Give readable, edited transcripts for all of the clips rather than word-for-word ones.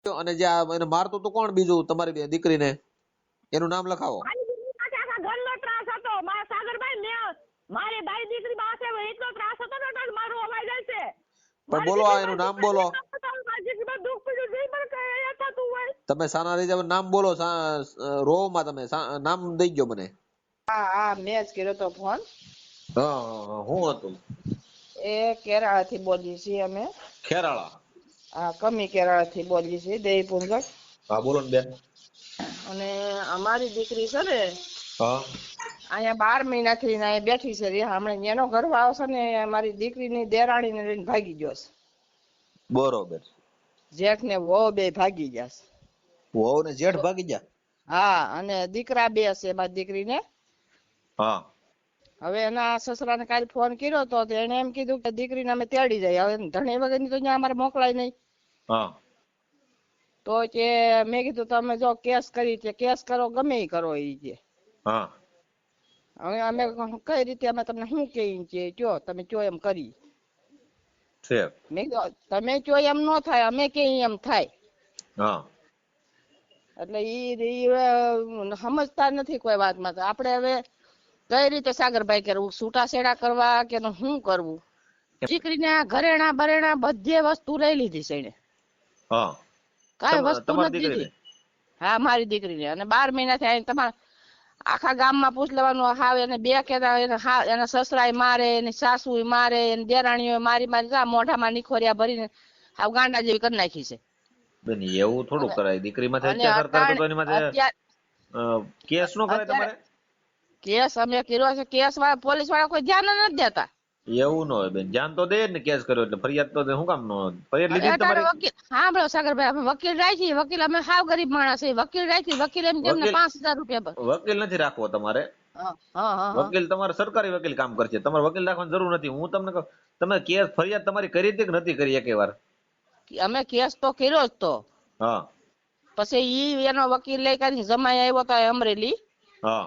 અને જે એને મારતું તો કોણ બીજું તમારી દીકરીને એનું નામ લખાવો. મારી દીકરી પાસે આખા ઘરનો ત્રાસ હતો. મારા સાગરભાઈ ને મારી બાઈ દીકરી પાસે એટલો ત્રાસ હતો ને તો મારું અવાજ જાય છે. પણ બોલો એનું નામ બોલો. તમે સાના રહી જાવ નામ બોલો. રોમાં તમે નામ દઈ ગયો મને. હા હા મેં જ કર્યો તો ફોન. હા હું હતું એ કેરાળા થી બોલીએ છીએ અમે. ખેરાળા? હા કમી કેરાળા થી બોલીએ છીએ દેવી પુંજક. હા બોલો ને બેન. અને અમારી દીકરી છે ને હા અહીંયા 12 મહિનાથી અહીંયા બેઠી છે. હમણાં એનો ઘરવાળો છે ને મારી દીકરીની દેરાણીને લઈને ભાગી ગયો છે. બરોબર. જેઠ ને વહુ બે ભાગી ગયા છે. વહુ ને જેઠ ભાગી ગયા? હા અને દીકરા બે છે મારી દીકરીને. હા હવે એના સસરાને કાલે ફોન કર્યો તો એને એમ કીધું કે દીકરીને અમે તેડી જાય. હવે ધણી વગરની તો ત્યાં અમારે મોકલાય નહીં. હા તો કે મેં કીધું તમે જો કેસ કરી છે કેસ કરો ગમે ઈ કરો ઈ કે. હા હવે અમે કઈ રીતે અમે તમને શું કહીએ છીએ કયો તમે કયો એમ કરી. મેં કીધું તમે કયો એમ ન થાય અમે કહીએ એમ થાય. હા એટલે ઈ સમજતા નથી કોઈ વાતમાં. તો આપણે હવે કઈ રીતે સાગરભાઈ કરવું? છૂટાછેડા કરવા કે શું કરવું? દીકરીને ઘરેણા બરેણા બધે વસ્તુ લઈ લીધી છે એને. હા કઈ વસ્તુ નથી દીધી. હા મારી દીકરીને. અને 12 મહિનાથી આવીને તમારે આખા ગામમાં પૂછ લેવાનું. હાવ એને બે કેતા એના સસરાય મારે, એની સાસુ મારે, એની દેરાણીઓ મારી મોઢામાં નિખોરિયા ભરીને હાવ ગાંડા જેવી કરી નાખી છે. બેન એવું થોડું કરાય. દીકરી માથે અત્યાચાર કરે તો એની માથે કેસ નો કરાય તમારે? કેસ અમે કર્યો છે. કેસ વાળા પોલીસ વાળા કોઈ ધ્યાન નથી દેતા. એવું ન હોય બેન. જાન તો દે ને કેસ કર્યો એટલે ફરિયાદ તો શું કામ નો ફરિયાદ લીધી તમારી? વકીલ સાંભળો સાગરભાઈ અમે વકીલ રાખી. વકીલ અમે હાવ ગરીબ માણસ છે. વકીલ રાખી. વકીલ એમ કેમ 5000 રૂપિયા વકીલ નથી રાખવો તમારે. વકીલ તમારે સરકારી વકીલ કામ કરશે. તમારે વકીલ રાખવાની જરૂર નથી. હું તમને કહું તમે કેસ ફરિયાદ તમારી કરી હતી કે નથી કરી એકે વાર? અમે કેસ તો કર્યો જ તો. હા પછી ઈ એનો વકીલ લઈ કાઢી જમાઈ આવ્યો તો અમરેલી. હા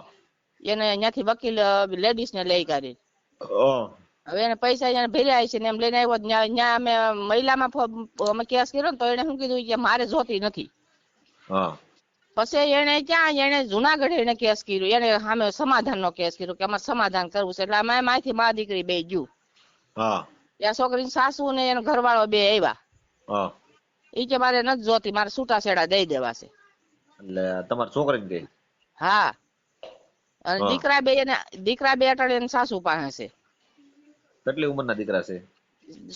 એને ત્યાંથી વકીલ લેડીઝ ને લઈ કાઢી. હા હવે એને પૈસા એને ભર્યા છે ને એમ લઈને આવ્યો. ત્યાં અમે મહિલામાં અમે કેસ કર્યો ને તો એને શું કીધું કે મારે જોતી નથી. હા પછી એને જુનાગઢ એને કેસ કર્યો. એને સામે સમાધાન નો કેસ કર્યો કે અમારે સમાધાન કરવું છે. એટલે અમે માંથી મા દીકરી બે ગયું. હા ત્યાં છોકરીની સાસુ ને એનો ઘરવાળો બે આવ્યા. હા ઈ કે મારે નથી જોતી, મારે છૂટાછેડા દઈ દેવા છે. એટલે તમારી છોકરીને કહે? હા અને દીકરા બે અટાણે એની સાસુ પાસે છે. કેટલી ઉંમરના દીકરા છે?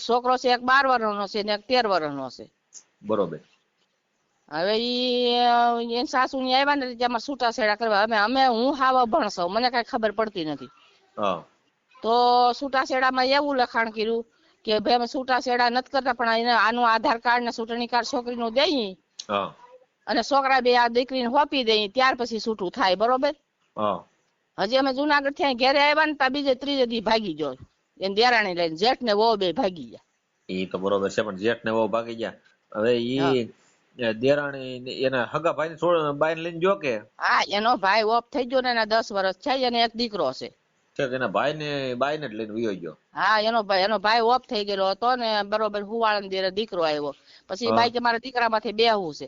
છોકરો છે એક 12 વર્ષનો છે ને એક 13 વર્ષનો છે. બરોબર. હવે એની સાસુ ની આવ્યા ને અમારે છૂટાછેડા કરવા. અમે હું હાવ અભણ છું. મને કઈ ખબર પડતી નથી. હા તો છૂટાછેડામાં એવું લખાણ કર્યું કે ભાઈ અમે છૂટાછેડા નથી કરતા પણ એને આનું આધાર કાર્ડ ને ચૂંટણી કાર્ડ છોકરીનું દઈ હા અને છોકરા બે આ દીકરીને હોપી દઈ ત્યાર પછી છૂટું થાય. બરોબર. હા હજી અમે જુનાગઢ થી ઘેરે આવ્યા ને ત્યાં બીજે ત્રીજે દી ભાગી ગયો. એને દેરાણી લઈને જેઠ ને વહુ બે ભાગી ગયા. એ તો બરોબર છે પણ જેઠ ને વહુ ભાગી ગયા. હવે ઈ દેરાણી એના હગા ભાઈ ને બાઈને લઈને જો કે? હા એનો ભાઈ ઓફ થઈ ગયો ને એના 10 વર્ષ છે અને એક દીકરો છે. એના ભાઈ ને બાઈને જ લઈને વયો ગયો? હા એનો ભાઈ ઓફ થઈ ગયેલો હતો ને બરોબર હુવાળા દેરે દીકરો આવ્યો. પછી બાઈ કે મારા દીકરા માંથી બેહવું છે.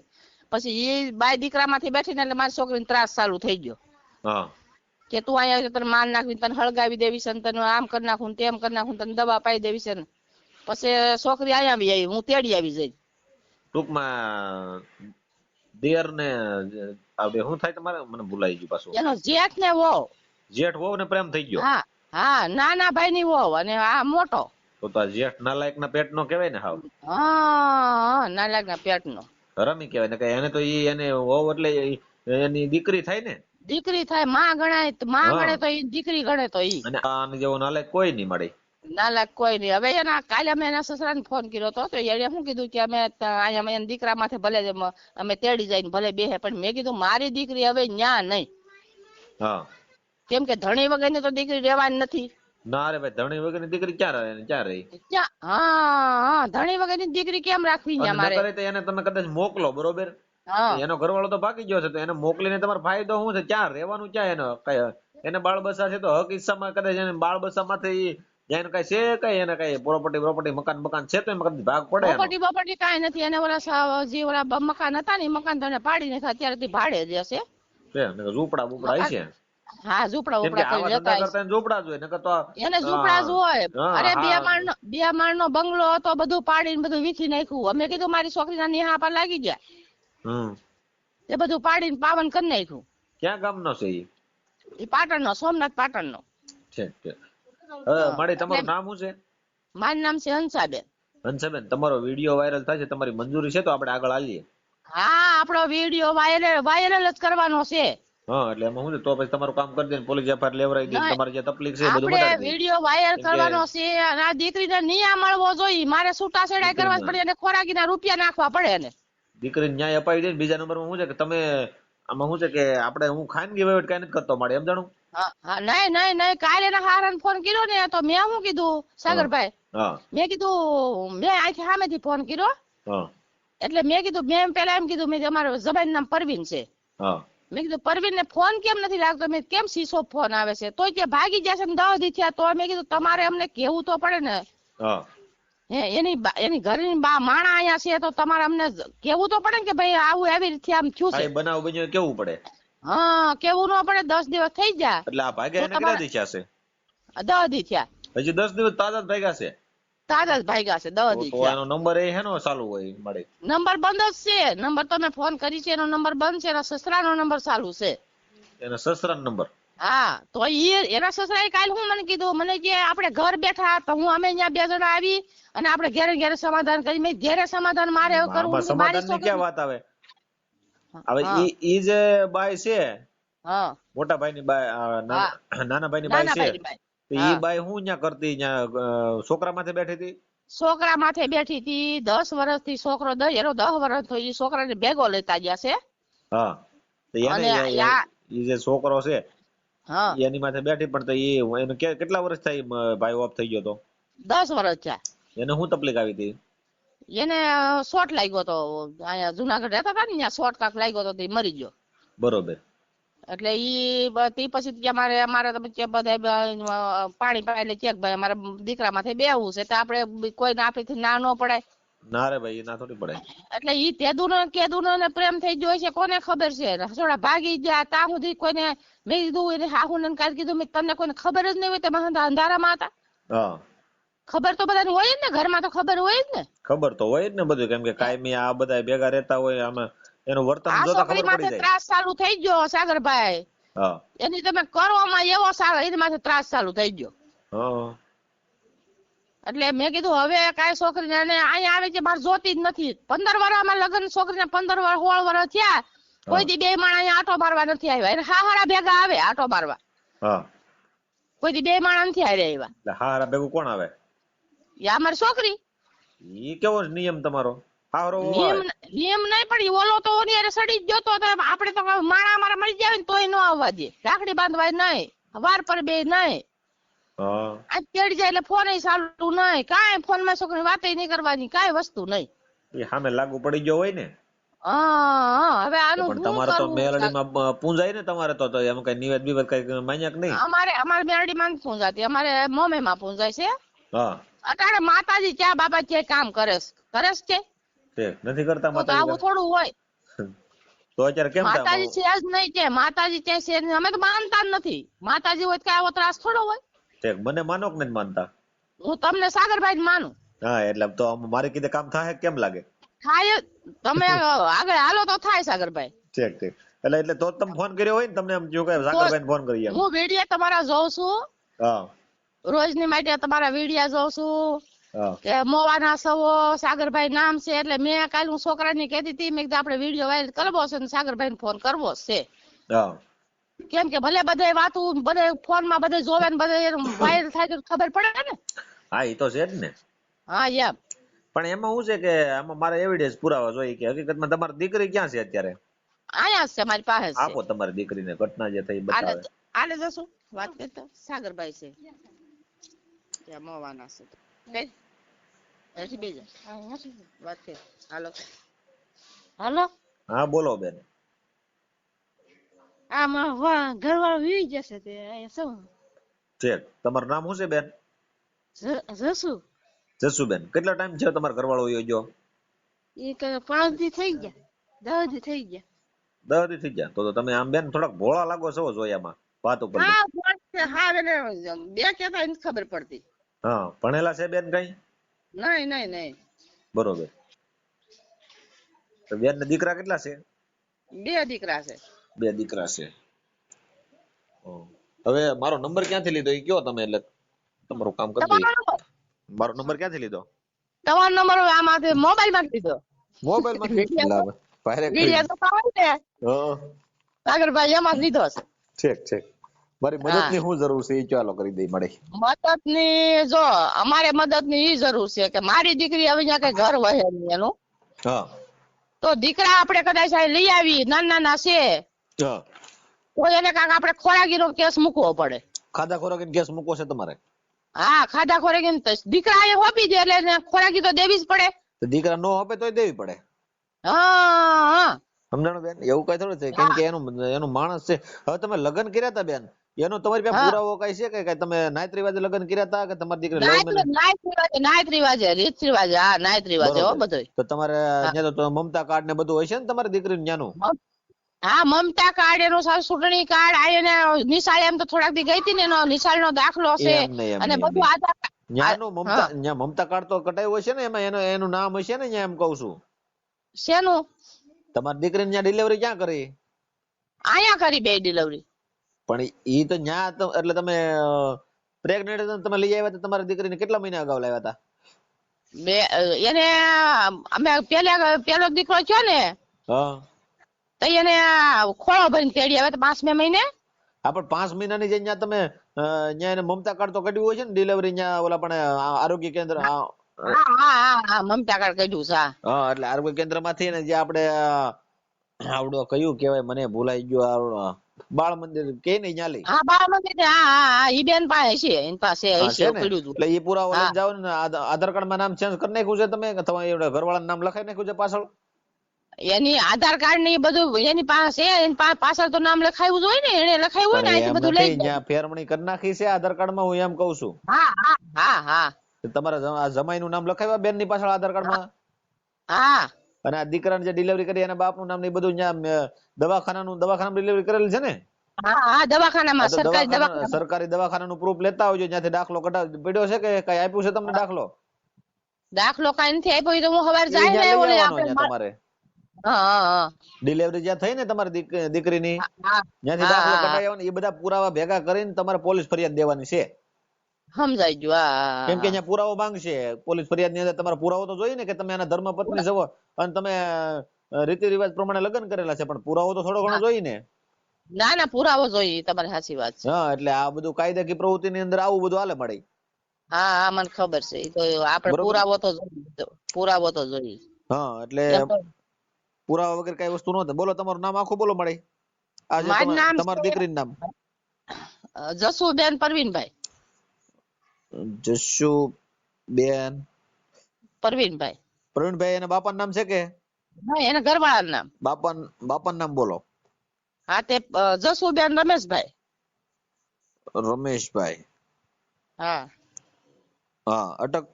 પછી એ બાઈ દીકરા માંથી બેઠી ને એટલે મારી છોકરીને ત્રાસ ચાલુ થઈ ગયો. હા કે તું અહીંયા તને માર નાખવી, તને હળગાવી દેવી છે, તને આમ કરી નાખું તેમ કરી નાખું, તને દવા પાઈ દેવી છે ને. પછી છોકરી અહીંયા આવી, હું તેડી આવી જઈ. ટૂંકમાં દેર ને આવડે શું થાય તમારે? મને ભૂલાઈ ગયું પાછું. એનો જેઠ ને વહુ. જેઠ વહુ ને પ્રેમ થઈ ગયો? હા હા નાના ભાઈ ની વહુ અને આ મોટો. તો જેઠ નાલાયક ના પેટ નો કેવાય ને? હાવ હા નાલાયક ના પેટ નો હરામી કેવાય ને. એને તો એને વહુ એટલે એની દીકરી થાય ને? દીકરી થાય. માં ગણાય. માં ગણે તો ઈ દીકરી ગણે તો ઈ. અને આને જેવો નાલાયક કોઈ નહીં મળે. નાલાયક કોઈ નહીં. હવે એના કાલે અમે એના સસરાને ફોન કર્યો હતો તો એને શું કીધું કે અમે અહીંયા એના દીકરા માથે ભલે અમે તેડી જઈને ભલે બેહે પણ મેં કીધું મારી દીકરી હવે ન્યા નહીં. હા કેમ કે ધણી વગરની તો દીકરી રહેવાની નથી. ના રે ભાઈ, ધણી વગરની દીકરી ક્યાં રહી? હા ધણી વગરની દીકરી કેમ રાખવી મારે? એને તમે કદાચ મોકલો બરોબર, એનો ઘરવાળો તો ભાગી ગયો છે તો એને મોકલીને તમારો ફાયદો શું છે? ક્યાં રહેવાનું? ક્યાં એને બાળ બચ્ચા છે તો હક હિસ્સામાં કદાચ એને બાળ બચ્ચા માંથી એને કઈ છે કઈ એને કઈ પ્રોપર્ટી મકાન છે તો મકાન ભાગ પડે એનો? પ્રોપર્ટી કાંઈ નથી. એને જે ઓલા મકાન હતા ને મકાન તો પાડી નાખ્યા, અત્યારે ભાડે જ હશે. ઝૂંપડા બુપડા છે? હા, ઝૂંપડા કરી લેતા ઝૂંપડા જ હોય નકર તો એને ઝૂંપડા જ હોય. અરે 2 માળનો બંગલો હતો, બધું પાડીને બધું વીખી નાખ્યું. અમે કીધું મારી છોકરીના નિહા પર લાગી ગયા, એ બધું પાડીને પાવન કરી નાખ્યું. ક્યાં ગામનો છે એ પાટણનો, સોમનાથ પાટણનો છે. મારી તમારું નામ શું છે? મારું નામ છે હંસાબેન. હંસાબેન, તમારો વિડીયો વાયરલ થાય છે, તમારી મંજૂરી છે તો આપણે આગળ હાલીએ? હા, આપણો વિડીયો વાયરલ જ કરવાનો છે. હા, એટલે એમાં શું છે તો પછી તમારું કામ કરી દે, પોલીસ એફઆઈઆર લેવરાઈ દે, તમારી જે તકલીફ છે બધું આપણે વિડીયો વાયરલ કરવાનો છે. અને આ દીકરીને નિયા મળવો જોઈએ. મારે છૂટાછેડા કરવા જ પડે અને ખોરાકીના રૂપિયા નાખવા પડે ને. દીકરીને ન્યાય અપાવી દે. બીજા નંબરમાં શું છે કે તમે આમાં શું છે કે આપણે હું ખાનગી વહીવટ કઈ નથી કરતો મારે, એમ જાણું? નહીં કાલે એના હારાને ફોન કર્યો ને તો મેં શું કીધું સાગરભાઈ, મેં કીધું મેં અહીંથી સામેથી ફોન કર્યો. એટલે મેં કીધું મેં પેલા એમ કીધું મેં અમારું જબાન નામ પરવીન છે. મેં કીધું પરવીન ને ફોન કેમ નથી લાગતો? મેં કેમ શીશો ફોન આવે છે? તોય કે ભાગી જશે ને 10 દી થયા. તો મેં કીધું તમારે અમને કેવું તો પડે ને. એની ઘરની માણા અહીંયા છે તો તમારે અમને કેવું તો પડે ને કે ભાઈ આવું એવી રીતે આમ થયું છે. બનાવ બન્યો કેવું પડે? હા, કેવું ન પડે. 10 દિવસ થઈ જાય. એટલે આ ભાગ્યા એને કેટલા દી થયા છે? 10 દી થયા. હજી 10 દિવસ તાજા જ ભાગ્યા છે? તાજા જ ભાગ્યા છે. 10 દી થયા. એનો નંબર એ હેનો ચાલુ હોય મળે? નંબર બંધ જ છે. નંબર તો મેં ફોન કરી છે, એનો નંબર બંધ છે. એના સસરાનો નંબર ચાલુ છે. એના સસરાનો નંબર? હા, તો એના સસરાએ કાલ હું મને કીધું, મને કે આપણે ઘર બેઠા તો હું અમે અહીંયા 2 જણા આવી અને આપણે ઘેરે સમાધાન કરી. મેં ઘેરે સમાધાન મારે કરવું. સમાધાન ની ક્યાં વાત આવે? હવે ઈ જે બાઈ છે, મોટા ભાઈ ની બાઈ, નાના ભાઈ ની બાઈ છે, ઈ બાઈ હું અહીંયા કરતી? અહીંયા છોકરા માથે બેઠી હતી? છોકરા માથે બેઠી હતી. 10 વર્ષથી છોકરો એનો 10 વર્ષ થયો. એ છોકરાને ભેગો લેતા ગયા છે. હા, ઈ જે છોકરો છે એની માથે બેઠી, પણ તો એને કેટલા વર્ષ થાય ભાઈ ઓફ થઈ ગયો? તો 10 વર્ષ થયા. એને શું તકલીફ આવી હતી? એને શોર્ટ લાગ્યો તો. અહીંયા જુનાગઢ રહેતા હતા ને, ત્યાં શોર્ટ કાક લાગ્યો તો, મરી ગયો. બરોબર. એટલે ઈ પછી અમારે બધા પાણી પાય એટલે ચેક ભાઈ અમારા દીકરા માથે બેવું છે તો આપણે કોઈને આપીથી ના ન પડાય. ના રે ભાઈ, ના થોડી પડે. એટલે ઈ કેદુનો ને પ્રેમ થઈ ગયો છે, કોને ખબર છે? થોડા ભાગી ગયા ત્યાં સુધી કોઈને મેં કીધું એને હાહુ ને કાલ કીધું મેં તમને કોઈને ખબર જ નહીં હોય. તમે અંધારામાં હતા. ખબર તો બધાને હોય જ ને, ઘરમાં તો ખબર હોય જ ને. ખબર તો હોય જ ને બધું, કેમ કે કાયમી આ બધા ભેગા રહેતા હોય, આમાં એનું વર્તન જોતા ખબર પડી જાય. ત્રાસ ચાલુ થઈ ગયો સાગરભાઈ. એની તમે કરવામાં એવો સારો, એની માથે ત્રાસ ચાલુ થઈ ગયો. એટલે મેં કીધું હવે કાંઈ છોકરીને અહીંયા આવે છે મારે જોતી જ નથી. 15 વર્ષ અમારા લગ્ન, છોકરીને 15 વર્ષ 16 વર્ષ થયા, કોઈ દી 2 માણસ અહીંયા આટો મારવા નથી આવ્યા. એને હાહારા ભેગા આવે આટો મારવા, કોઈ દી 2 માણસ નથી આવ્યા. હાહારા ભેગું કોણ આવે? અમારી છોકરી. ઈ કેવો નિયમ તમારો? નિયમ નહીં, પણ ઓલો તો સડી જ ગયો તો આપણે તો માણા અમારા મળી જાય ને તોય ન આવવા દે. રાખડી બાંધવાય નહીં, વાર પર બે નહીં, આ તેડી જાય એટલે ફોન ચાલુ નહીં, કાંઈ ફોન માં છોકરી વાત નહીં કરવાની, કાંઈ વસ્તુ નહીં. સામે લાગુ પડી ગયો હોય ને. હવે આનું તમારે તો મેલડીમાં પૂંજાય ને, તમારે તો એમ કઈ નિવેદ બીવેદ કઈ માન્યા કે નહીં? અમારે મેલડીમાં પૂંજાતી, અમારે મોમેમાં પૂંજાય છે. અત્યારે માતાજી ક્યાં બાબા ક્યાં કામ કરે છે? નથી કરતા માતાજી? આવું થોડું હોય તો અત્યારે કેમ માતાજી છે જ નહીં કે માતાજી છે છે? અમે તો માનતા જ નથી. માતાજી હોય તો આવો ત્રાસ થોડો હોય? મને માનો કે નથી માનતા? હું તમને સાગરભાઈ જ માનું. હા, એટલે તો મારે કીધે કામ થાય કેમ લાગે? થાય. તમે આગળ હાલો તો થાય સાગરભાઈ. ઠીક. એટલે તો તમે ફોન કર્યો હોય ને, તમને એમ જો કે સાગરભાઈ ફોન કરી. હું વિડીયો તમારા જોઉં છું, રોજની માટે તમારા વિડીયો જોઉં છું કે મોવાના સવો સાગરભાઈ નામ છે. એટલે મેં કાલ હું છોકરાને કહેતી હતી, મેં કીધું આપણે વિડીયો વાયરલ કરવો છે ને સાગરભાઈ ફોન કરવો છે. કેમ કે ભલે બધે વાતું બધે ફોન માં બધે જોવે ને બધે વાયરલ થાય તો ખબર પડે ને. હા, એ તો છે જ ને. હા એમ. પણ એમાં શું છે કે આમાં મારે એવિડન્સ પુરાવા જોઈએ કે હકીકતમાં તમારી દીકરી ક્યાં છે અત્યારે? આયા છે મારી પાસે. આપો તમારી દીકરીને ઘટના જે થઈ બતાવે. આલે જશું વાત કરતા. સાગરભાઈ છે ત્યાં મોવાના છે. વાત કર. હાલો. હા બોલો બેન. આમાં ઘરવાળો વી જશે તે શું? ઠીક. તમારું નામ શું છે બેન? જસુબેન કેટલો ટાઈમ છે તમારો ઘરવાળો વયો ગયો? એ કે 5 દી થઈ ગયા, 10 દી થઈ ગયા. 10 દી થઈ ગયા? તો તમે આમ બેન થોડાક ભોળા લાગો છો જોયામાં વાત ઉપર. હા બે કેતા એને ખબર પડતી. હા ભણેલા છે બેન કઈ? નહીં. બરોબર. તો બેન ને દીકરા કેટલા છે? 2 દીકરા છે. 2 દીકરા છે. હવે મારો નંબર ક્યાંથી લીધો એ કયો તમે, એટલે તમારું કામ કરી દઈએ. મારો નંબર ક્યાંથી લીધો? તમારો નંબર આમાંથી મોબાઈલ માંથી લીધો. મોબાઈલ માંથી? સાગરભાઈ એમાં લીધો છે. ઠીક. મારી મદદ ની શું જરૂર છે એ ચાલો કરી દઈ મળે. મદદ ની જો અમારે મદદ ની ઈ જરૂર છે કે મારી દીકરી હવે ત્યાં કઈ ઘર વહે નહીં એનું. હા. તો દીકરા આપણે કદાચ લઈ આવી નાના છે. હા. તો એને કાંક આપણે ખોરાકીનો કેસ મૂકવો પડે. ખાધા ખોરાકી કેસ મૂકવો છે તમારે? હા ખાધા ખોરાકી દીકરા એ હોપી દે એટલે ખોરાકી તો દેવી જ પડે. દીકરા નો હોપે તોય દેવી પડે. હા સમજાણું બેન? એવું કઈ થોડું છે, કેમ કે એનું માણસ છે. હવે તમે લગ્ન કર્યા હતા બેન, એનો તમારી પાસે પુરાવો કઈ છે કે તમે નાયત રિવાજે લગ્ન કર્યા હતા કે તમારી દીકરી નાયત રિવાજે રીત રિવાજે? હા નાયત રિવાજે હો બધું. તો તમારે ત્યાં તો મમતા કાર્ડ ને બધું હશે ને તમારી દીકરીનું ત્યાંનું? હા મમતા કાર્ડ, એનું ચૂંટણી કાર્ડ, આ એને નિશાળ એમ તો થોડાક દી ગઈ હતી ને એનો નિશાળ નો દાખલો છે અને બધું આધાર કાર્ડ. મમતા કાર્ડ તો કટાયું હશે ને, એમાં એનું નામ હશે ને? એમ કઉ છું. શેનું? તમારી દીકરીને ત્યાં ડિલિવરી ક્યાં કરી? અહીંયા કરી 2 ડિલિવરી. પણ ઈ તો ન્યા એટલે તમે પ્રેગ્નેન્ટ તમે લઈ આવ્યા હતા તમારી દીકરીને કેટલા મહિના અગાઉ લાવ્યા હતા? એને અમે પેલો દીકરો થયો ને તો એને ખોળો ભરીને તેડી આવ્યા હતા 5મે મહિને. હા પણ 5 મહિનાની જે ન્યા તમે ન્યા એને મમતા કાર્ડ તો કાઢ્યું હોય છે ને ડિલિવરી ન્યા ઓલા પણ આરોગ્ય કેન્દ્ર? હા મમતા કાર્ડ કાઢ્યું છે. હા એટલે આરોગ્ય કેન્દ્ર માંથી ને જે આપણે આવડો કયું કેવાય મને ભૂલાઈ ગયો, બાળ મંદિર કે નહીં ન્યાલી? હા બાળ મંદિર. હા ઈ બેન પાસે છે, એની પાસે છે. એટલે ઈ પુરાવો લઈને જાવ ને. આધાર કાર્ડ માં નામ ચેન્જ કરી નાખ્યું છે તમે? તમારે ઘરવાળાનું નામ લખાઈ નાખ્યું છે પાછળ? એની આધાર કાર્ડ ની બધું એની પાસે છે, એની પાછળ તો નામ લખાયું હોય ને, એને લખાયું હોય ને અહીંથી બધું લઈ જાય. ફેરવણી કરી નાખી છે આધાર કાર્ડ માં, હું એમ કઉ છું. હા તમારા જમાઈ નું નામ લખાવ્યા બેન ની પાછળ આધાર કાર્ડ માં? હા. અને આ દીકરાને જે ડિલિવરી કરી એના બાપ નું નામ ને બધું દવાખાનામાં ડિલિવરી કરેલી છે ને? હા દવાખાનામાં, સરકારી દવાખાનાનું પ્રૂફ લેતા આવજો. ત્યાંથી દાખલો કઢાવ પડ્યો છે કે કઈ આપ્યું છે તમને દાખલો? દાખલો કઈ નથી આપ્યો તો હું સવારે જાય તમારે ડિલિવરી જ્યાં થઈ ને તમારી દીકરીની, ત્યાંથી દાખલો કઢાવી આવવાનો. એ બધા પુરાવા ભેગા કરીને તમારે પોલીસ ફરિયાદ દેવાની છે. સમજાઈ ગયું? કેમ કે અહીંયા પુરાવો માંગશે પોલીસ ફરિયાદ ની અંદર. તમારો પુરાવો તો જોઈએ ને કે તમે આના ધર્મ પત્ની છો અને તમે રીતિ રિવાજ પ્રમાણે લગ્ન કરેલા છે, પણ પુરાવો તો થોડો ઘણો જોઈએ ને? ના પુરાવો જોઈએ, તમારી સાચી વાત છે. હા એટલે આ બધું કાયદાકીય પ્રવૃત્તિ ની અંદર આવું બધું હાલે મળે. હા મને ખબર છે. તો આપણે પુરાવો તો જોઈએ. હા એટલે પુરાવા વગર કઈ વસ્તુ નહોતી. બોલો તમારું નામ આખું બોલો મળે. તમારી દીકરીનું નામ? જસુબેન પરવીનભાઈ. જસુબેન પરવીનભાઈ. પ્રવીણભાઈ એના બાપાનું નામ છે કે? હા એના ઘરવાળાનું નામ. બાપાનું નામ બોલો. હા તે જસુબેન રમેશભાઈ. રમેશભાઈ. હા અટક?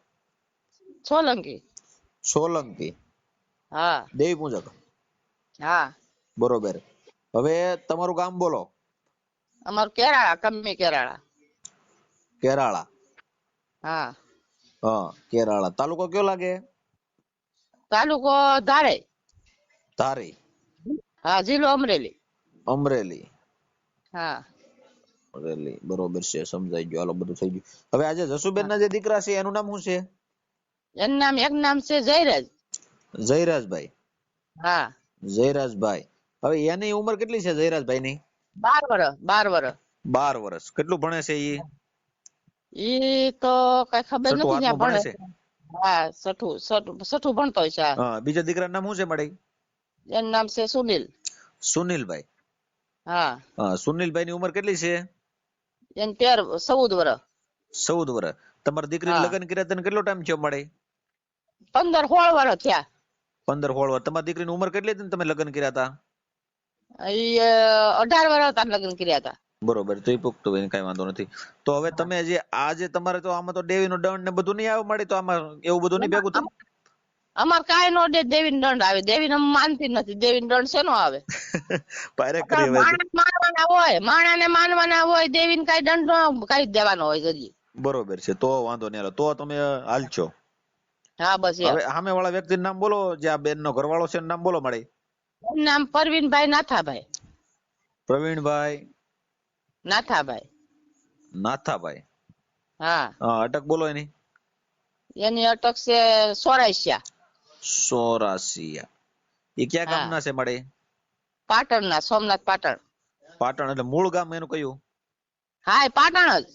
સોલંકી. હા દેવી પૂજક. હા બરોબર. હવે તમારું ગામ બોલો. અમારું કેરાળા, કમ્મી કેરાળા. કેરાળા? હા કેરાળા. તાલુકો કયો લાગે? તાલુકો ધારી. હા જિલ્લો અમરેલી. હા અમરેલી. બરોબર છે, સમજાઈ ગયું. હાલો બધું થઈ ગયું. હવે આજે જસુબેન ના જે દીકરા છે એનું નામ શું છે? એનું નામ એક નામ છે જયરાજભાઈ. હા જયરાજભાઈ. હવે એની ઉંમર કેટલી છે જયરાજભાઈ ની? 12 વર્ષ. કેટલું ભણે છે ઈ તો કઈ ખબર નથી ક્યાં ભણે છે. હા છઠ્ઠું ભણતો છે. બીજા દીકરાનું નામ શું છે મળી? એનું નામ છે સુનિલભાઈ. હા સુનિલભાઈ ની ઉંમર કેટલી છે? એને 14 વર્ષ. તમારી દીકરી લગ્ન કર્યા તને કેટલો ટાઈમ થયો મળે? 15-16 વર્ષ થયા. 15-16 વર્ષ. તમારી દીકરીની ઉંમર કેટલી હતી તમે લગ્ન કર્યા હતા? 18 વર્ષ લગ્ન કર્યા હતા. બરોબર, તો એ પુખ્તું હોય કઈ વાંધો નથી. તો હવે તમે જે આ જે તમારે તો આમાં તો દેવીનો દંડ ને બધું નહીં આવે મળી, તો આમાં એવું બધું નહીં ભેગું થાય? અમાર કાંઈ નો દે, દેવીનો દંડ આવે. દેવીને માનતી નથી, દેવીનો દંડ શેનો આવે? માનવાના હોય, માણાને માનવાના હોય, દેવીને કઈ દંડ કઈ દેવાનો હોય હજી. બરોબર છે, તો વાંધો નહીં. તો તમે હાલશો. હા બસ. હવે સામે વાળા વ્યક્તિનું નામ બોલો, જે આ બેન નો ઘરવાળો છે, નામ બોલો મળી. નામ પરવીનભાઈ નાથાભાઈ. પ્રવીણભાઈ નાથાભાઈ. નાથાભાઈ. હા. અટક બોલો એની. એની અટક છે 84. 84. એ ક્યાં ગામના છે મળે? પાટણના, સોમનાથ પાટણ. પાટણ એટલે મૂળ ગામ એનું કયું? હા પાટણ જ.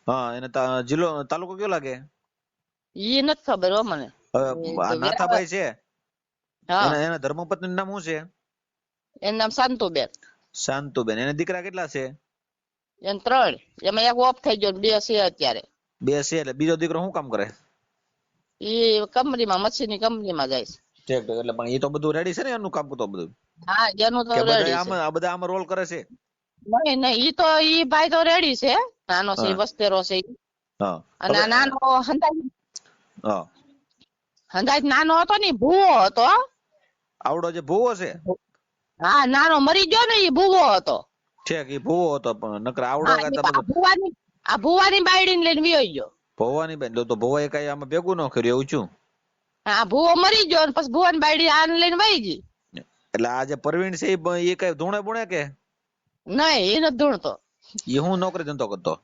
હા, એને જિલ્લો તાલુકો કયો લાગે? ઈ નથી ખબર હો મને. નાથાભાઈ છે, એના ધર્મપત્ની નામ શું છે? એનું નામ શાંતુબેન. શાંતુબેન. એને દીકરા કેટલા છે? એને 3. એમાં એક ઓફ થઈ ગયો, 2 છે અત્યારે. 2 છે. એટલે બીજો દીકરો શું કામ કરે? ઈ કંપનીમાં, મચ્છીની કંપનીમાં જાય છે. ઠીક. એટલે પણ એ તો બધું રેડી છે ને, એનું કામ તો બધું? હા, એનું તો રેડી છે. આ બધા આમાં રોલ કરે છે? નહીં ઈ તો ઈ ભાઈ તો રેડી છે. નાનો છે, વસ્તેરો છે. હા. અને આ નાનો હા, હંદાજ નાનો હતો ને, ભૂવો હતો. આવડો જે ભૂવો છે? હા, નાનો મરી ગયો ને, ઈ ભૂવો હતો. ઠીક, એ ભૂવો હતો, પણ નકર આવડો આ ભૂવાની બાયડીને લઈને વિયો ગયો. ભૂવાની બેન તો ભૂવાએ કઈ આમાં ભેગું ન કર્યું એવું છું? હા, ભૂવો મરી ગયો ને પછી ભૂવાની બાયડી આને લઈને વહી ગઈ. એટલે આ જે પરવીણ છે એ કઈ ધૂણે બુણે કે નહીં? એ નથી ધૂણતો. એ હું નોકરી ધંધો કરતો?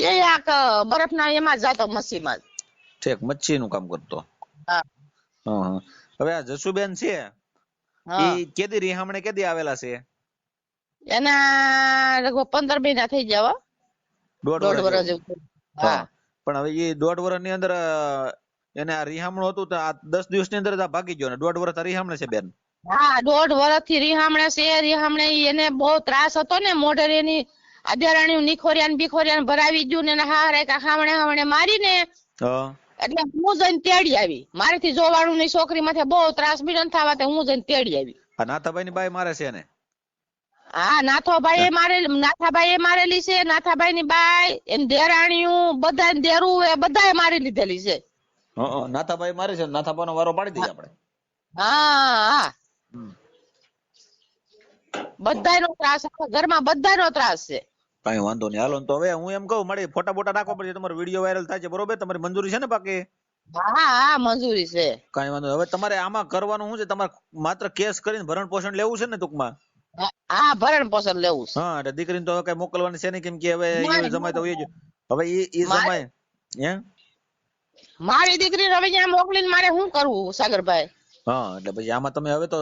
એ આ બરફના એમાં જતો, મચ્છીમાં. ઠીક, મચ્છી નું કામ કરતો. હા. હવે આ જસુબેન છે એ કેદી રીહામણે કેદી આવેલા છે? એના લગભગ 15 મહિના થઈ ગયા. 1.5 વર્ષ જેવું. હા, પણ હવે એ 1.5 વર્ષ ની અંદર એને આ રીહામણું હતું તો આ 10 દિવસ ની અંદર ભાગી ગયો ને 1.5 વર્ષ રીહામણે છે બેન? હા, 1.5 વર્ષ થી રીહામણે છે. રીહામણે એને બહુ ત્રાસ હતો ને, મોઢેર એની આદ્યારાણી નિખોરિયાન બિખોરિયાન ભરાવી ગયું ને, હારે હામણે મારીને એટલે હું જઈને તેડી આવી. મારીથી જોવાનું ની છોકરી માથે બહુ ત્રાસ મિલન થવા, હું જઈને તેડી આવી. આ નાથાભાઈ ની બાઈ મારે છે ને? હા, નાથાભાઈ મારેલી છે. નાથાભાઈ ની બાઈ, એની દેરાણીયું, બધા દેરું એ બધા મારી લીધેલી છે. નાથાભાઈ મારે છે. નાથાભાઈ નો વારો પાડી દઈએ આપણે. હા, બધાનો ત્રાસ, ઘરમાં બધાનો ત્રાસ છે. કઈ વાંધો નહીં, હાલો. તો હવે હું એમ કહું, મારી ફોટા બોટા નાખવા પડશે, તમારો વિડીયો વાયરલ થાય છે, બરોબર? તમારી મંજૂરી છે ને બાકી? હા, મંજૂરી છે. કઈ વાંધો. હવે તમારે આમાં કરવાનું શું છે? તમારે માત્ર કેસ કરીને ભરણ પોષણ લેવું છે ને ટૂંકમાં? હા, ભરણ પોષણ લેવું છે. હા, એટલે દીકરીને તો કઈ મોકલવાની છે નહીં, કેમ કે હવે જમાય તો હવે એ જમાય હે મારી દીકરી હવે ત્યાં મોકલીને મારે શું કરવું સાગરભાઈ? હા, એટલે પછી આમાં તમે હવે તો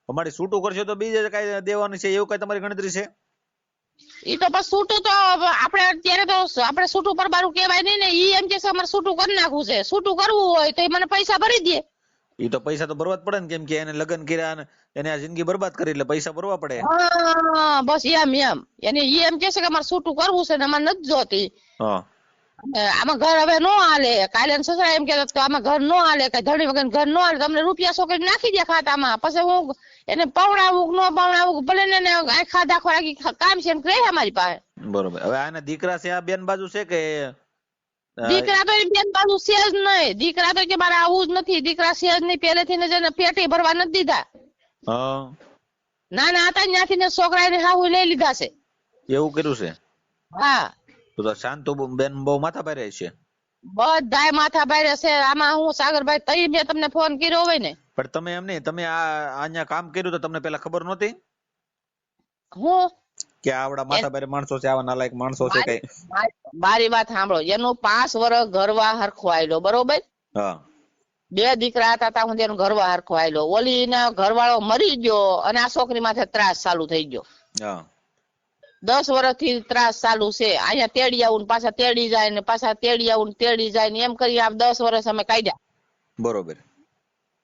અમારી છૂટું કરશો તો બીજે કઈ દેવાનું છે એવું કઈ તમારી ગણતરી છે? ઈ તો બસ છૂટું તો આપણે અત્યારે તો આપણે છૂટું પરબારું કહેવાય નહીં ને. ઈ એમ કે અમારે છૂટું કરી નાખવું છે. છૂટું કરવું હોય તો એ મને પૈસા ભરી દે. ઈ તો પૈસા તો ભરવા જ પડે ને, કેમ કે એને લગ્ન કર્યા અને એને આ જિંદગી બરબાદ કરી, એટલે પૈસા ભરવા પડે. બસ એમ એને ઈ એમ કે છે કે અમારે છૂટું કરવું છે ને અમારે નથી જોતી. આમાં ઘર હવે નો હાલે. કાલે સસરા એમ કેતા આમાં ઘર નો હાલે, કઈ ધણી વગર ઘર નો હાલે, તમને રૂપિયા છોકરી નાખી દે ખાતામાં, પછી હું એને પવડાવું ન પવડાવું, ભલે ને ખાધા ખોરાકી કામ છે એમ કહે અમારી પાસે. બરોબર. હવે આના દીકરા છે, આ બેન બાજુ છે કે? દીકરા તો બેન બાજુ છે જ નહીં. દીકરા તો કે મારે આવું જ નથી. દીકરા છે જ નહીં. પહેલેથી ને પેટી ભરવા નથી દીધા. નાના હતા ત્યાંથી ને છોકરા ને હાહુ લઈ લીધા છે. એવું કર્યું છે? હા. તો શાંતુ બેન બહુ માથા ભારે છે. બધાય માથા ભારે છે. આમાં હું સાગરભાઈ તઈ મેં તમને ફોન કર્યો હોય ને. પણ તમે એમ નહીં, તમે અહીંયા કામ કર્યું તો તમને પેલા ખબર નહોતી? હું કે આવડા માથા ભારે માણસો છે, આવા નાલાયક માણસો છે કઈ? મારી વાત સાંભળો. એનું 5 વર્ષ ઘરવા હરખો આયલો, બરોબર? હા. 2 દીકરા હતા ત્યાં સુધી એનો ઘરવા હરખો આયલો. ઓલી ના ઘરવાળો મરી ગયો અને આ છોકરી માથે ત્રાસ ચાલુ થઈ ગયો. હા. 10 વર્ષથી ત્રાસ ચાલુ છે. અહીંયા તેડી આવું, પાછા તેડી જાય ને, પાછા તેડી આવું, તેડી જાય ને, એમ કરી આ 10 વર્ષ અમે કાઢ્યા. બરોબર.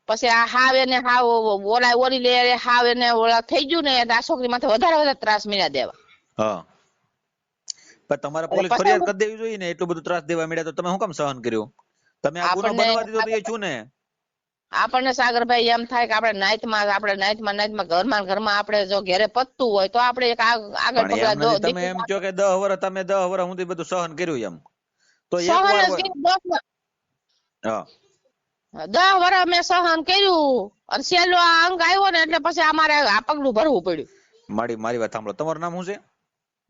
પછી આ હાવ એને હાવ ઓલા ઓલી લે હાવ એને ઓલા થઈ ગયું ને, આ છોકરી માથે વધારે ત્રાસ મીના દેવા. હા, પણ તમારે પોલીસ ફરિયાદ કરી દેવી જોઈએ ને. એટલું બધું ત્રાસ દેવા મળ્યા તો તમે શું કામ સહન કર્યું? તમે આ ગુનો બનવા દીધો તો એ છું ને. આપણને સાગરભાઈ એમ થાય કે આપણે નાઈટમાં ઘરમાં આપણે જો ઘરે પતતું હોય તો આપણે એક આગળ પગલા તમે એમ કહો કે 10 વર્ષ તમે 10 વર્ષ સુધી બધું સહન કર્યું એમ તો એક વાર હા 10 વર્ષ મેં સહન કર્યું અને છેલ્લો આ અંગ આવ્યો ને એટલે પછી અમારે આ પગલું ભરવું પડ્યું. મારી વાત સાંભળો, તમારું નામ શું છે?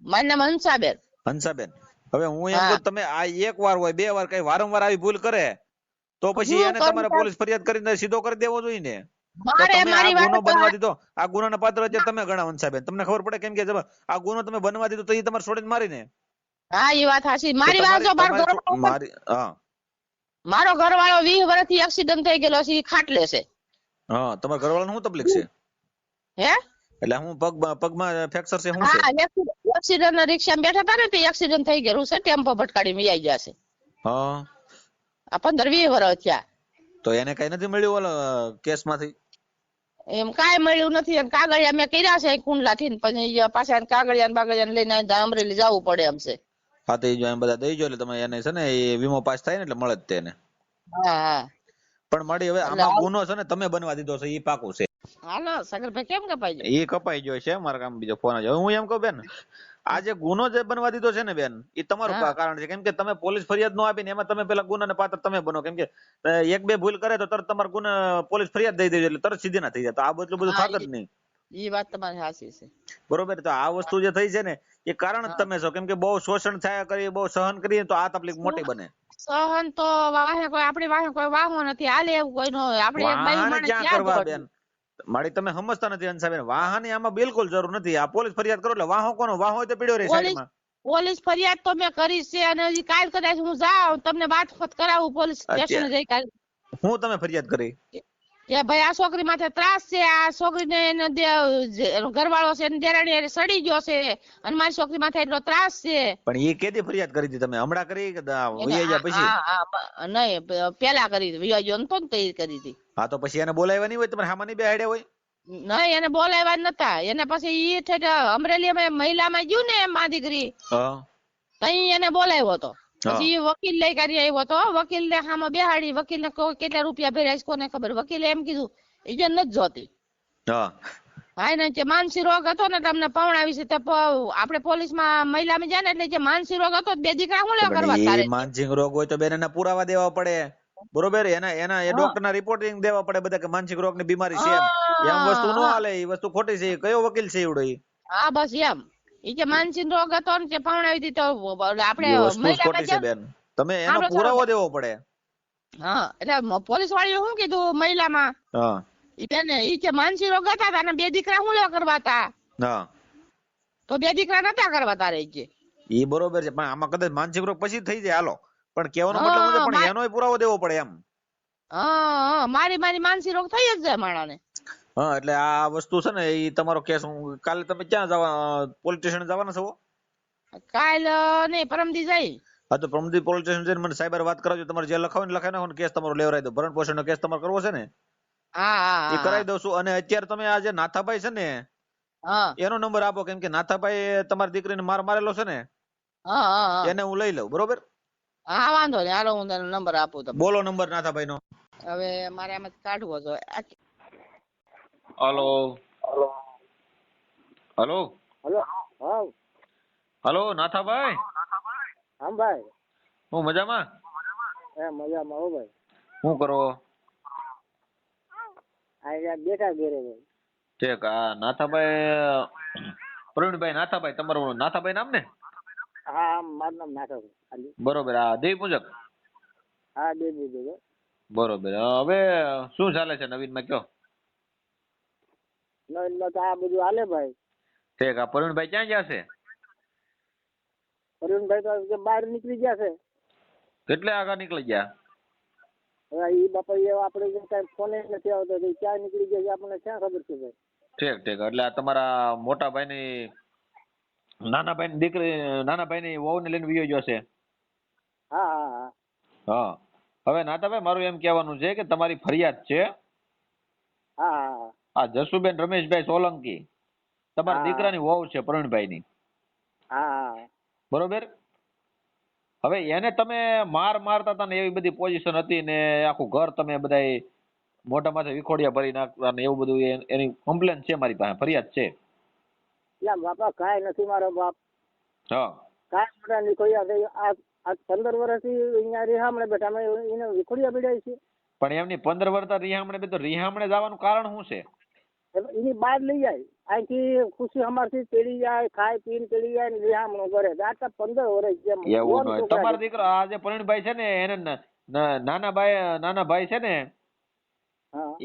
મારું નામ હંસાબેન. હંસાબેન, હવે હું એમ કહું તમે આ એક વાર હોય 2 વાર કઈ વારંવાર આવી ભૂલ કરે તો પછી એને તમારે પોલીસ ફરિયાદ કરીને સીધો કરી દેવો જોઈએ ને. ગુનો બનવા દીધો, આ ગુનાના પાત્ર છે તમે ગણા હંસાબેન, તમને ખબર પડે કેમ કે આ ગુનો તમે બનવા દીધો તો એ તમારે છોડીને મારીને. હા એ વાત સાચી. મારી વાત જો મારો ઘરવાળો 20 વર્ષથી એક્સિડન્ટ થઈ ગયેલો છે, ખાટલે છે. હા, તમારા ઘરવાળાને શું તકલીફ છે? હે એટલે હું પગમાં ફ્રેક્ચર છે? શું છે? હા, એક્સિડન્ટ રિક્ષામાં બેઠા હતા ને તે એક્સિડન્ટ થઈ ગયેલું છે, ટેમ્પો ભટકાડી મિયાઈ ગયા છે. હા, આ 15-20 વર્ષ થયા. તો એને કઈ નથી મળ્યું ઓલો કેસ માંથી? એમ કાંઈ મળ્યું નથી. એમ કાગળિયા મેં કર્યા છે કુંડલા થી, પછી પાછા કાગળિયા લઈને અમરેલી જવું પડે એમ છે. હા, તો જો એમ બધા દઈ જો એટલે તમે એને છે ને એ વીમો પાસ થાય ને એટલે મળે જ તેને. હા, પણ મારી હવે આમાં ગુનો છે ને તમે બનવા દીધો છે એ પાકું છે. હાલો સાગરભાઈ કેમ કપાઈ ગયો? એ કપાઈ ગયો છે, મારા કામ બીજો ફોન આવ્યો. હું એમ કહું બેન, આ જે ગુનો જે બનવા દીધો છે ને બેન, એ તમારું કારણ છે. કેમ કે તમે પોલીસ ફરિયાદ નો આપીને એમાં તમે પેલા ગુનાને પાત્ર તમે બનો. કેમ કે 1-2 ભૂલ કરે તો તરત તમારે ગુના પોલીસ ફરિયાદ દઈ દેજો એટલે તરત સીધી ના થઈ જાય. તો આ બધું થાક જ નહીં. એ વાત તમારી સાચી છે. બરોબર. તો આ વસ્તુ જે થઈ છે ને એ કારણ જ તમે છો. કેમ કે બહુ શોષણ થયા કરીએ, બહુ સહન કરીએ તો આ તકલીફ મોટી બને. સહન તો આપણી વાહે કોઈ વાહો નથી હાલે એવું કોઈ નો. આપણે એક બાયું માણસ ક્યાં કરવા બેન? મારી તમે સમજતા નથી હંસાબેન, વાહની આમાં બિલકુલ જરૂર નથી. આ પોલીસ ફરિયાદ કરો એટલે વાહો કોનો વાહો હોય તો પીડ્યો રહે સાઈડમાં. પોલીસ ફરિયાદ તો મેં કરી છે અને હજી કાલ કદાચ હું જાઉં તમને વાત કરાવું પોલીસ સ્ટેશન જઈ. કાલ હું તમે ફરિયાદ કરી કે ભાઈ આ છોકરી માથે ત્રાસ છે, આ છોકરીને એનો ઘરવાળો છે એને દેરાણી સડી ગયો છે અને મારી છોકરી માથે એટલો ત્રાસ છે. પણ એ કેદી ફરિયાદ કરી હતી તમે? હમણાં કરી કે પછી? નહીં, પેલા કરી હતી. વિવાહ નતો ને તે કરી હતી. હા, તો પછી એને બોલાવ્યા નહીં હોય? તમારે સામાન્ય બેહાડ્યા હોય? નહીં, એને બોલાવ્યા નતા. એને પછી ઈ ઠેઠ અમરેલી મહિલામાં ગયું ને મા દીકરી, તઈ એને બોલાવ્યો હતો. પછી વકીલ લઈ કરી આવ્યો હતો. વકીલ ને સામે બેહાડી, વકીલ ને કેટલા રૂપિયા ભર્યા કોને ખબર. વકીલે એમ કીધું એ જે નથી જોતી. હા, ને જે માનસિક રોગ હતો ને તમને પવણાવી છે આપણે પોલીસ માં મહિલામાં જાય ને એટલે જે માનસિક રોગ હતો 2 દીકરા હું લેવા કરવા તારે. માનસિક રોગ હોય તો બેન એના પુરાવા દેવા પડે. બરોબર, એના એ ડોક્ટર ના રિપોર્ટિંગ દેવા પડે બધા કે માનસિક રોગ ની બીમારી છે. એમ વસ્તુ ન હાલે. એ વસ્તુ ખોટી છે. કયો વકીલ છે એવડો? હા, બસ એમ ઈ જે માનસિક રોગ હતો ને જે પવણાવી દીધો આપણે બેન, તમે એનો પુરાવો દેવો પડે. હા, એટલે પોલીસ વાળીએ શું કીધું મહિલામાં, ઈ જે માનસિક રોગ હતા અને 2 દીકરા હું લેવા કરવા હતા. તો 2 દીકરા નતા કરવા તારે કે. ઈ બરોબર છે, પણ આમાં કદાચ માનસિક રોગ પછી થઈ જાય હાલો, પણ કેવાનો મતલબ છે પણ એનોય પુરાવો દેવો પડે એમ. હા, મારી માનસિક રોગ થઈ જ જાય માણાને. હા, એટલે આ વસ્તુ છે ને એ તમારો કેસ કાલે તમે ક્યાં જવા પોલીસ સ્ટેશન જવાના છો? કાલ નહીં, પરમદી જાય. હા, તો પરમદી પોલીસ સ્ટેશન જઈને મને સાહેબ વાત કરાવજો. તમારે જે લખાવ ને લખાઈ નાખો, કેસ તમારો લેવરાઈ દો. ભરણ પોષણ નો કેસ તમારે કરવો છે ને એ કરાવી દઉં છું. અને અત્યારે તમે આ જે નાથાભાઈ છે ને એનો નંબર આપો. કેમ કે નાથાભાઈ તમારી દીકરીને માર મારેલો છે ને, એને હું લઈ લઉં. બરોબર? હા, વાંધો નહીં. હાલો, હું નંબર આપું તમને. બોલો નંબર નાથાભાઈ નો. હવે મારે આમ કાઢવો છે. Hello hello hello. હા, હલો નાથાભાઈ. હા ભાઈ. હું મજામાં? મજામાં હો ભાઈ. શું કરો? આ બેઠા ઘરે ભાઈ. ઠીક. આ નાથાભાઈ, પ્રવીણભાઈ નાથાભાઈ, તમારું નાથાભાઈ નામ ને? હા, મારું નામ નાથાભાઈ. બરોબર. આ દેવ પૂજક? હા, દેવ પૂજક. બરોબર. હવે શું ચાલે છે નવીન માં કયો? નવીન માં તો આ બધું હાલે ભાઈ. ઠીક. આ પ્રવીણભાઈ ક્યાં ગયા છે? પ્રવીણભાઈ તો બહાર નીકળી ગયા છે. કેટલે આગળ નીકળી ગયા? હવે એ બાપા આપણે કઈ ફોન નથી આવતો, ક્યાં નીકળી ગયા છે આપણને ક્યાં ખબર છે ભાઈ. ઠીક ઠીક. એટલે આ તમારા મોટા ભાઈ ની નાના ભાઈ ની દીકરી, નાના ભાઈ ની વહુ ને લઈને વિયો ગયો છે? હા હા હા હા. હવે નાથાભાઈ મારું એમ કહેવાનું છે કે તમારી ફરિયાદ છે આ જસુબેન રમેશભાઈ સોલંકી, તમારા દીકરાની વહુ છે પ્રવીણભાઈ ની. બરોબર? હવે એને તમે મારતા હતા ને એવી બધી પોઝિશન હતી ને આખું ઘર તમે બધા મોટા માથે વિખોડિયા ભરી નાખતા ને એવું બધું એની કમ્પ્લેન છે મારી પાસે, ફરિયાદ છે. બાપા કાંઈ નથી મારો બાપ. હા કાંઈ મોટા વિખોડિયા આ 15 વર્ષથી અહીંયા રિહામણે બેઠા અમે એને વિખોડિયા પીડાય છે. પણ એમની 15 વર્ષ રિહામણે બે તો રિહામણે જવાનું કારણ શું છે? એની બહાર લઈ જાય, અહીંથી ખુશી અમારથી તેડી જાય, ખાય પીને તેડી જાય ને રિહામણું કરે. આટલા 15 વર્ષ જેમ એવું ન તમારો દીકરો આ જે પ્રવીણભાઈ છે ને એને નાના ભાઈ છે ને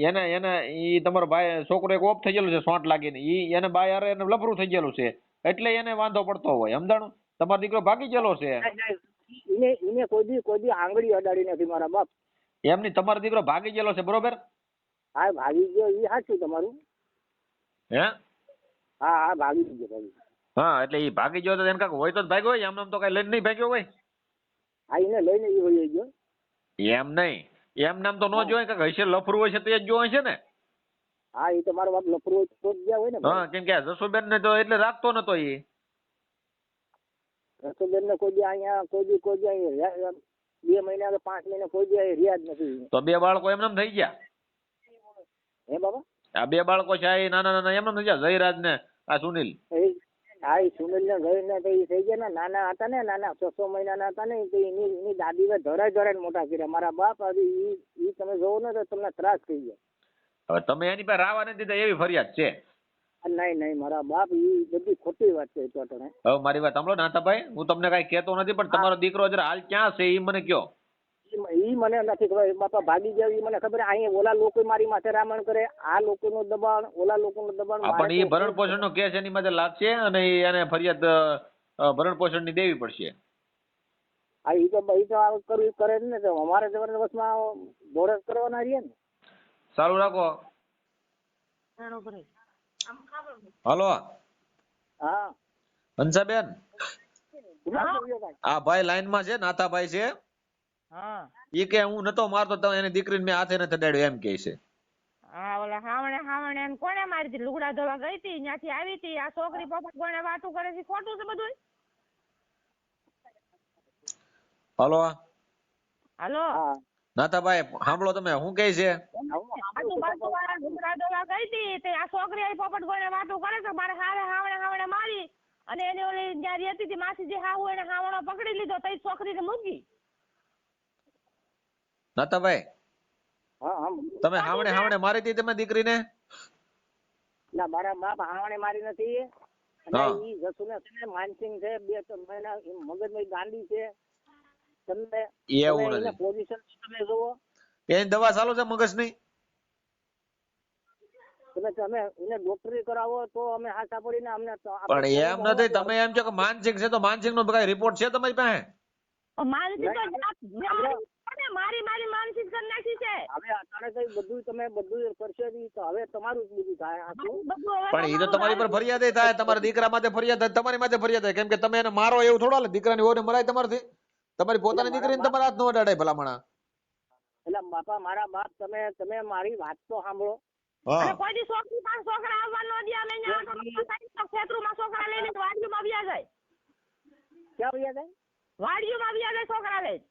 એને ઈ તમારો ભાઈ છોકરો એક ઓફ થઈ ગયેલો છે શોટ લાગીને, ઈ એને બાય અરે એને લફરું થઈ ગયેલું છે એટલે એને વાંધો પડતો હોય, સમજાણું? તમારો દીકરો ભાગી ગયેલો છે. એને કોઈ દી આંગળી અડાડી નથી મારા બાપ. એમની તમારો દીકરો ભાગી ગયેલો છે, બરોબર? હા ભાગી ગયો, એ સાચું તમારું. હે? હા ભાગી ગયો. હા એટલે ઈ ભાગી ગયો તો એને કાંઈક હોય તો જ ભાગ્યો હોય, એમ તો કઈ લઈને નહીં ભાગ્યો હોય. હા એને લઈને એ વહી ગયો. એમ નહીં, એમ નામ તો ન જોય કે હશે લફરું હોય છે તો એ જ જોવાય છે ને. હા એ તો મારો બાપ લફરું હોય તો જ ગયા હોય ને. હા કેમ કે જસુબેન ને તો એટલે રાખતો નતો ઈ. જસુબેન ને કોઈ અહીંયા કોઈ દી અહીંયા 2 મહિના કે 5 મહિના કોઈ દી રહ્યા જ નથી. તો 2 બાળકો એમ નામ થઈ ગયા. હે બાબા? આ 2 બાળકો છે એ નાના એમ નામ થઈ ગયા, જયરાજ ને આ સુનિલ. હા એ સુનિલ ને જય ને થઈ ગયા ને, નાના હતા ને, નાના 6 મહિનાના હતા ને, એની દાદી ને ધરાય મોટા કર્યા મારા બાપ. ઈ તમે જોવો ને તો તમને ત્રાસ થઈ જાય. હવે તમે એની પાસે રાવા નથી દીધા એવી ફરિયાદ છે? નહીં મારા બાપ, ઈ બધી ખોટી વાત છે. હવે મારી વાત સાંભળો નાથાભાઈ, હું તમને કઈ કહેતો નથી પણ તમારો દીકરો જરા હાલ ક્યાં છે એ મને કયો. ઈ મને નથી ખબર બાપા, ભાગી જાય ઈ મને ખબર. અહીંયા ઓલા લોકો મારી માથે રામણ કરે, આ લોકોનું દબાણ, ઓલા લોકોનું દબાણ. પણ એ ભરણ પોષણ નો કેસ એની માથે લાગશે અને એને ફરિયાદ ભરણ પોષણ ની દેવી પડશે. હા ઈ તો કરવું કરે ને, તો અમારે જબરદસ્તમાં બોરસ કરવાના રહીએ ને. સારું રાખો. હાલો. હા હંસાબેન, આ ભાઈ લાઈન માં છે, નાથાભાઈ છે. ઈ કે હું નતો મારતો તો એની દીકરીને મેં હાથે નથી અડાડ્યો એમ કે છે. હા ઓલા હાવણે એને કોને મારી હતી? લુગડા ધોવા ગઈ હતી, ત્યાંથી આવી હતી. આ છોકરી પોપટ કોને વાતું કરે છે? ખોટું છે બધું. હાલો. હાલો નાથાભાઈ સાંભળો તમે શું કહે છે? લુગડા ધોવા ગઈ હતી તે આ છોકરી પોપટ કોને વાતું કરે છે? મારે હાવણે મારી અને એને ઓલી જ્યાં રહેતી હતી માસી જે હાવ એને હાવણો પકડી લીધો તો છોકરીને મૂકી. નાથાભાઈ તમે હાવણે મારી હતી તમે દીકરીને? ના મારા બાપ હાવણે મારી નથી. અને ઈ જસુને છે માનસિંગ છે, 2-3 મહિના મગજમાં ગાંડી છે. તમને એવું નથી પોઝિશન તમે જોવો, એની દવા ચાલુ છે મગજની? તમે એને ડોક્ટરી કરાવો તો અમે હાથા પડીને અમને. પણ એમ નથી, તમે એમ છો કે માનસિક છે તો માનસિક નો કઈ રિપોર્ટ છે તમારી પાસે? મારી માનસિક કરી નાખી છે. હવે અત્યારે કઈ બધું તમે બધું કરશો તો હવે તમારું જ બધું થાય. પણ એ તો તમારી પર ફરિયાદ થાય, તમારા દીકરા માટે ફરિયાદ થાય, તમારી માટે ફરિયાદ થાય. કેમ કે તમે એને મારો એવું થોડો હાલે? દીકરાની ઓને મરાય તમારથી? તમારી પોતાની દીકરીને તમારા હાથ નો અડાડાય ભલામણા. એટલે બાપા મારા બાપ, તમે મારી વાત તો સાંભળો. કોઈ દી છોકરા આવવા ન દે. અમે ક્ષેત્રમાં છોકરા લઈને વાડીઓમાં આવ્યા જાય. ક્યાં આવ્યા જાય? વાડીઓમાં આવ્યા જાય છોકરા લઈને.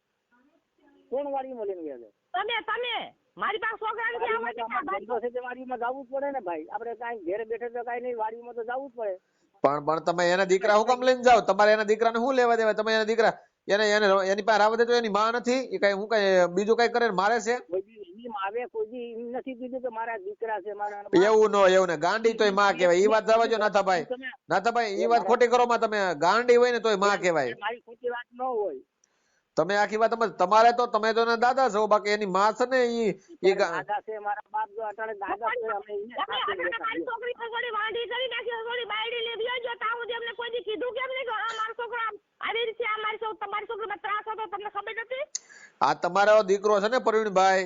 કોણ વાડીમાં લઈને આવ્યા જાય? તમે મારી પાસે છોકરા નથી. વાડીમાં જવું જ પડે ને ભાઈ, આપડે કઈ ઘેર બેઠે તો કઈ નહીં, વાડીમાં તો જવું જ પડે. પણ તમે એના દીકરા હુકમ લઈને જાવ? તમારે એના દીકરાને શું લેવા દેવા? તમે એના દીકરા એની પાસે આવવા દે તો એની માં નથી? એ કઈ હું કઈ બીજું કઈ કરે મારે છે? નથી કીધું કે મારા દીકરા છે મારા. એવું ને ગાંડી તોય માં કહેવાય. ઈ વાત જવા જો નાથાભાઈ, ઈ વાત ખોટી કરો માં. તમે ગાંડી હોય ને તોય માં કહેવાય. મારી ખોટી વાત ન હોય. તમે આખી વાત તમારે તો તમે તો એના દાદા છો, બાકી એની માં છે ને ઈ દાદા છે મારા બાપ. જો અટાણે દાદા છે અમે મારી છોકરી થોડી વાંઢી કરી નાખી, થોડી બાયડી લે બીજો જો તાઉ દે. અમને કોઈ દી કીધું કેમ નહીં કે આ મારો છોકરો આવી રીતે આ મારી છોકરી તમારી છોકરીમાં ત્રાસ હતો તમને ખબર નથી? આ તમારો દીકરો છે ને પ્રવીણભાઈ,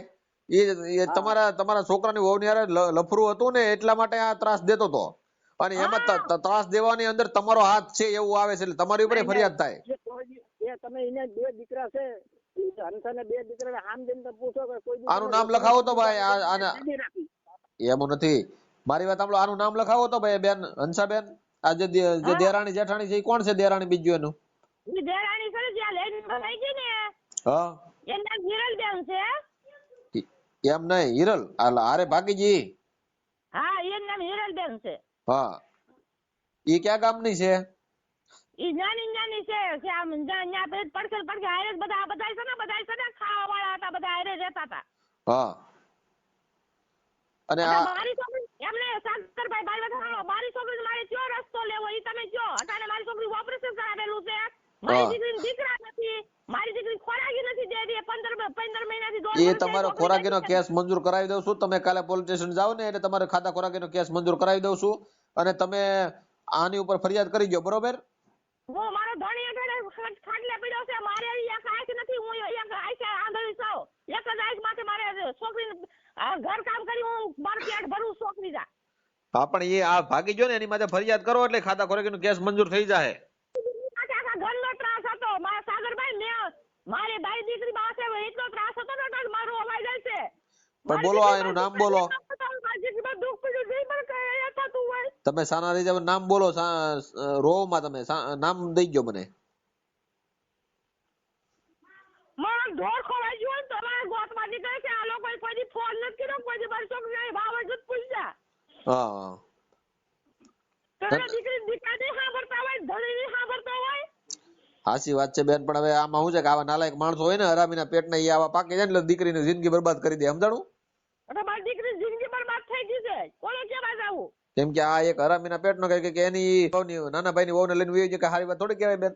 એ તમારા છોકરાની વહુની હારે લફરું હતું ને એટલા માટે આ ત્રાસ દેતો હતો. અને એમાં ત્રાસ દેવાની અંદર તમારો હાથ છે એવું આવે છે, એટલે તમારી ઉપર ફરિયાદ થાય. તમે એને 2 દીકરા છે, હંસાને 2 દીકરા આમ જેમ તો પૂછો કે કોઈ આનું નામ લખાવો તો ભાઈ. એમ નથી, મારી વાત સાંભળો. આનું નામ લખાવો તો ભાઈ બેન હંસાબેન. આ જે દેરાણી જેઠાણી છે એ કોણ છે? દેરાણી બીજું એનું દેરાણી છે જ્યાં લઈને થઈ ગઈ ને. હા એના વિરલબેન છે. કેમ નહીં હિરલ આરે ભાગીજી? હા એનું નામ હિરલબેન છે. હા ઈ ક્યાં ગામની છે? ઈ નાની છે કે આમ ન્યા પડખે હારે બધા છે ને ખાવા વાળા હતા, બધા હારે રહેતા હતા. હા અને આ મારી છોકરી એમને સાગરભાઈ બાઈ સાંભળો, મારી છોકરી મારે કયો રસ્તો લેવો ઈ તમે કયો. અટાણે મારી છોકરી ઓપરેશન કરાવેલું છે, મારી દીકરીને દીકરા નથી, મારી દીકરી ખોરાકી નથી દેતી 15 મહિનાથી. એ તમારો ખોરાકીનો કેસ મંજૂર કરાવી દઉં છું. તમે કાલે પોલીસ સ્ટેશન જાઓ ને એટલે તમારે ખાધા ખોરાકીનો કેસ મંજૂર કરાવી દઉં છું અને તમે આની ઉપર ફરિયાદ કરી દો. બરોબર? હું મારો ધણી ખાટલે પડ્યો છે, મારે એક આંખ નથી, હું એક આંખ આંધળી છું, એક જ આંખ માટે મારે છોકરીને ઘર કામ કરી હું મારું પેટ ભરું છોકરી જા. હા પણ એ આ ભાગી ગયો ને એની માટે ફરિયાદ કરો એટલે ખાધા ખોરાકીનો કેસ મંજૂર થઈ જાય. આખા ઘરનો ત્રાસ હતો મારા સાગરભાઈ, મેં મારી બાઈ દીકરી પાસે એટલો ત્રાસ હતો ને મારો અવાજ જાય છે. પણ બોલો એનું નામ બોલો. તમે સાના રહી જાવ, નામ બોલો. રોમાં તમે નામ દઈ ગયો મને. મારા ઢોર ખોવાઈ ગયો ને તમારા ગોતમાં નીકળે છે. આ લોકો કોઈ ફોન નથી કર્યો, કોઈ મારી છોકરી ભાવ જ પૂછ્યા. હા તમે દીકરી દીકરા નહીં સાંભળતા હોય, ધણી નહીં સાંભળતા હોય. સાચી વાત છે બેન, પણ હવે આમાં શું છે કે આવા નાલાયક માણસો હોય ને હરામીના પેટના એ આવા પાકી જાય એટલે દીકરીની જિંદગી બરબાદ કરી દે. સમજાણું? એટલે મારી દીકરીની જિંદગી બરબાદ થઈ ગઈ છે, કોને કેવા જાવું? કેમ કે આ એક હરામીના પેટનો કહે કે એની નાના ભાઈની વહુને લઈને વહી જાય કે હારી વાત થોડી કહેવાય બેન.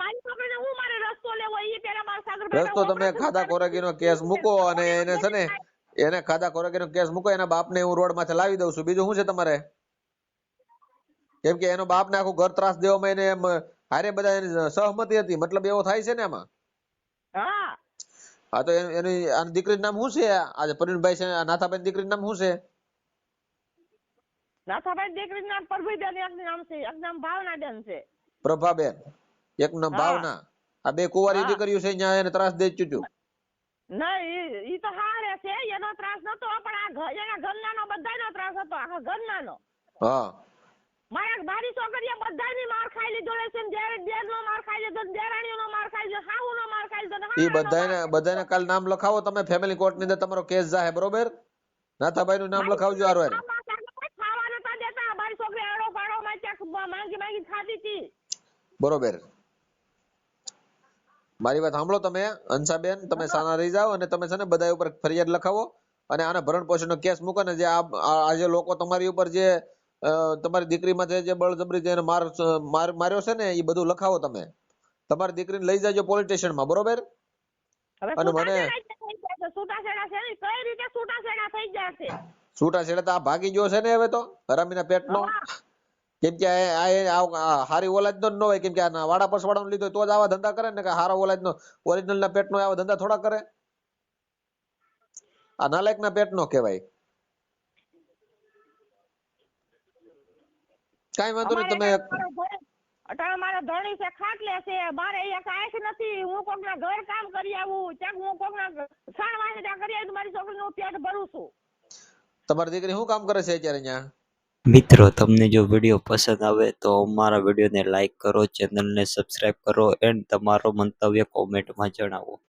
મારી છોકરીને હું મારે રસ્તો લેવો એ પેલા મારા સાગરભાઈ રસ્તો તમે ખાધા ખોરાકીનો કેસ મૂકો અને એને છે ને એને ખાધા ખોરાકીનો કેસ મૂકો, એના બાપને હું રોડ માંથી લાવી દઉં છું. બીજું શું છે તમારે? કેમ કે એનો બાપને આખું ઘર ત્રાસ દેવામાં એને હારે બધા એની સહમતી હતી, મતલબ એવો થાય છે ને એમાં. હા તો એની દીકરીનું નામ શું છે? આજે પ્રવીણભાઈ છે નાથાભાઈ દીકરીનું નામ શું છે? નાથાભાઈ દીકરીનું નામ પ્રભુબેન, એકનું નામ છે, એક નામ ભાવનાબેન છે. પ્રભાબેન, એકનું નામ ભાવના. આ બે કુંવારી દીકરીઓ છે ત્યાં એને ત્રાસ દે ચૂચ્યું. નહીં ઈ તો હારે છે, એનો ત્રાસ નતો, પણ આ એના ઘરનાનો બધાનો ત્રાસ હતો, આખા ઘરનાનો. હા મારી છોકરીએ બધાની માર ખાઈ લીધો છે, દેરનો માર ખાઈ લીધો, દેરાણીનો માર ખાઈ લીધો, હાહુનો માર ખાઈ લીધો. ઈ બધાને કાલ નામ લખાવો તમે ફેમિલી કોર્ટ ની અંદર, તમારો કેસ જાહે. બરોબર? નાથાભાઈ નું નામ લખાવજો. આરો ખાવા નતા દેતા, મારી છોકરી આડો પાડો માંગી ખાતી હતી. બરોબર? મારી વાત સાંભળો તમે હંસાબેન, તમે સાના રહી જાઓ અને તમે છે ને બધા ઉપર ફરિયાદ લખાવો અને આના ભરણ પોષણ નો કેસ મૂકો ને જે આજે લોકો તમારી ઉપર જે તમારી દીકરીમાં જે બળજબરી જે માર્યો છે ને એ બધું લખાવો. તમે તમારી દીકરીને લઈ જાજો પોલીસ સ્ટેશન માં. બરોબર? અને મને છૂટાછેડા તો આ ભાગી ગયો છે ને હવે તો હરામીના પેટનો. કેમ કે હારી ઓલાદ નો ન હોય, કેમ કે આ વાડા પસવાડા લીધો તો જ આવા ધંધા કરે ને, કે હારા ઓલાદ નો ઓરિજિનલ ના પેટ નો આવા ધંધા થોડા કરે. આ નાલાયક ના પેટ નો કહેવાય. કઈ વાંધો નહીં. તમે મારા ધણી છે, ખાટલે છે, મારે એક આંખ નથી, હું કોકના ઘર કામ કરી આવું, હું કોકના સાણવાસી કરી આવું, મારી છોકરીનું પેટ ભરું છું. તમારી દીકરી શું કામ કરે છે અત્યારે અહીંયા? મિત્રો, તમને જો વિડીયો પસંદ આવે તો અમારા વિડીયોને લાઈક કરો, ચેનલને સબસ્ક્રાઇબ કરો એન્ડ તમારો મંતવ્ય કોમેન્ટમાં જણાવો.